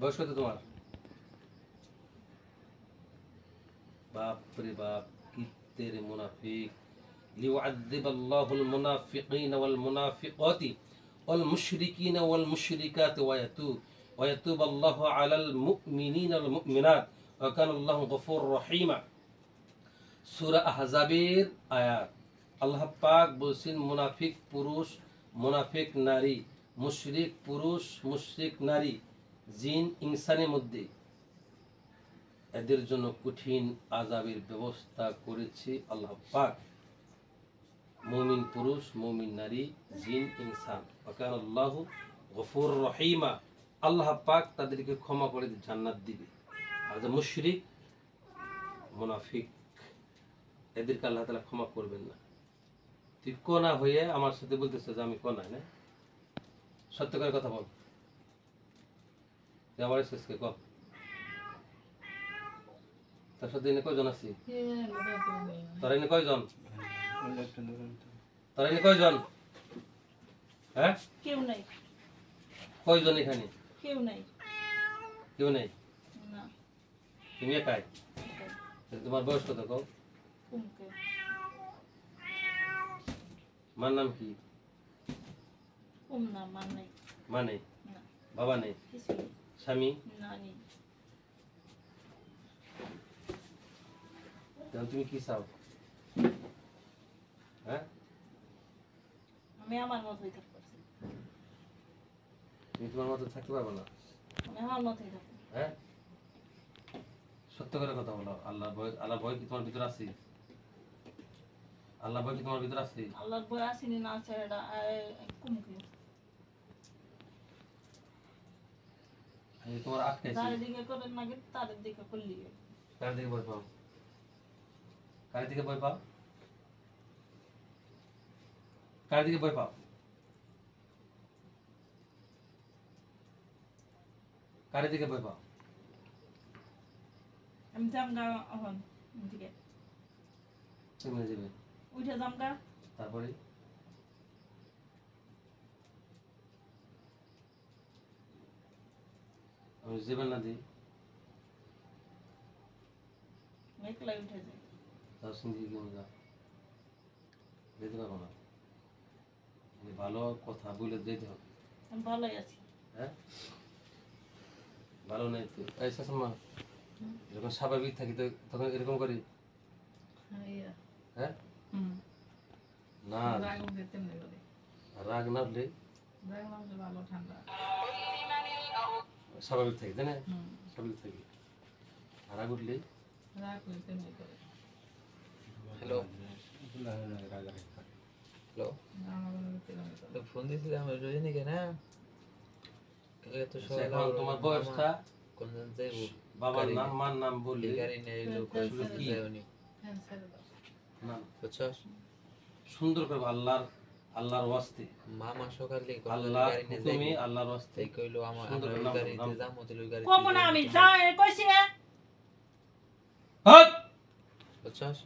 বয়স কত তোমার? বাপ রে বাপ, কি তেরে মুনাফিক। লিউআযযিব আল্লাহুল মুনাফিকিনা ওয়াল মুনাফিকাতি ওয়াল মুশরিকিনা ওয়াল মুশরিকাতি ওয়া ইয়াতুব আল্লাহু আলাল মুমিনিনা ওয়াল মুমিনাত ওয়া কানা আল্লাহু গফুরুর রহিমা। সূরা আহজাবের আয়াত। আল্লাহ পাক বলছেন মুনাফিক পুরুষ, মুনাফিক নারী, মুশরিক পুরুষ, মুশরিক নারী, জিন ইনসানের মধ্যে এদের জন্য কঠিন আযাবের ব্যবস্থা করেছে আল্লাহ পাক। মুমিন পুরুষ, মুমিন নারী, জিন ইনসান, ওয়া কানা আল্লাহু গফুরুর রহিমা। আল্লাহ পাক তাদেরকে ক্ষমা করে জান্নাত দিবে। আর যে মুশরিক, মুনাফিক, এদেরকে আল্লাহ তাআলা ক্ষমা করবেন না। তুই কোনা হয়ে আমার সাথে বলতেছ যে আমি কোনা না? সত্য করে কথা বল। আমার শেষকে কম তার সাথে এনে কয়জন আছি? তোরা এনে কয়জন? তোরা এনে কয়জন? হ্যাঁ, কেউ নাই। কয়জন এখানে? কেউ নাই। কেউ নাই? না। তুমি একাই? তোমার বয়স কত কও? কুমকে। মার নাম কি? কুম না, মান নাই। মা নেই? না। বাবা নেই? কিছু নেই। স্বামী? না, নেই। তুমি কি চাও? হ্যাঁ, আমি আমার মতোই থাকতে পারছি। তুমি তোমার মতো থাকতে পারবে না? আমি আমার মতোই থাকবো। হ্যাঁ, সত্য করে কথা বলো। আল্লাহ ভয়, আল্লাহ ভয় কি তোমার ভিতরে আছে? আল্লাহ ভয় কি তোমার ভিতরে আছে? আল্লাহর ভয় আসেনি না, আছে এটা কুমকে। তোমার আটকাইছে। তার দিকে করেন না, তার দিকে করলি। কার দিকে ভয় পাও? কার দিকে ভয় পাও? কার দিকে ভয় পাও? কার দিকে ভয় পাও? আমি জামগা এখন দিকে তুমি যাবে উঠে জামগা। তারপরে আমি যাবেন না দিই একলাই উঠে যায়। তার সঙ্গে কি মজা যেতে পারবো না। ভালো কথা বলে যেতে হবে। আমি ভালোই আছি। হ্যাঁ, ভালো নাই তো এই শাশুমা, যখন স্বাভাবিক থাকি তো তখন এরকম করি? হ্যাঁ, না রাগ না হলে স্বাভাবিক থাকি, তাই না? স্বাভাবিক থাকি। আর রাগ উঠলে হ্যালো হ্যালো ফোন দিয়েছিলাম রজনীকে না? এত এখন তোমার বয়সটা কোনজন যাইব? বাবার নাম মার নাম বললি গাড়ি নেই লোক কি না বুঝছস? সুন্দর করে আল্লাহর ওয়াস্তে মামা সকালে আল্লাহ গাড়ি নিয়ে তুমি যাইব। আল্লাহর ওয়াস্তে তাই কইলো আমার সুন্দর আমরা করে ওই নাম গাড়িতে নাম যাবো, তাহলে ওই গাড়িতে কমো না, আমি যাই কইছি না। হট বুঝছস?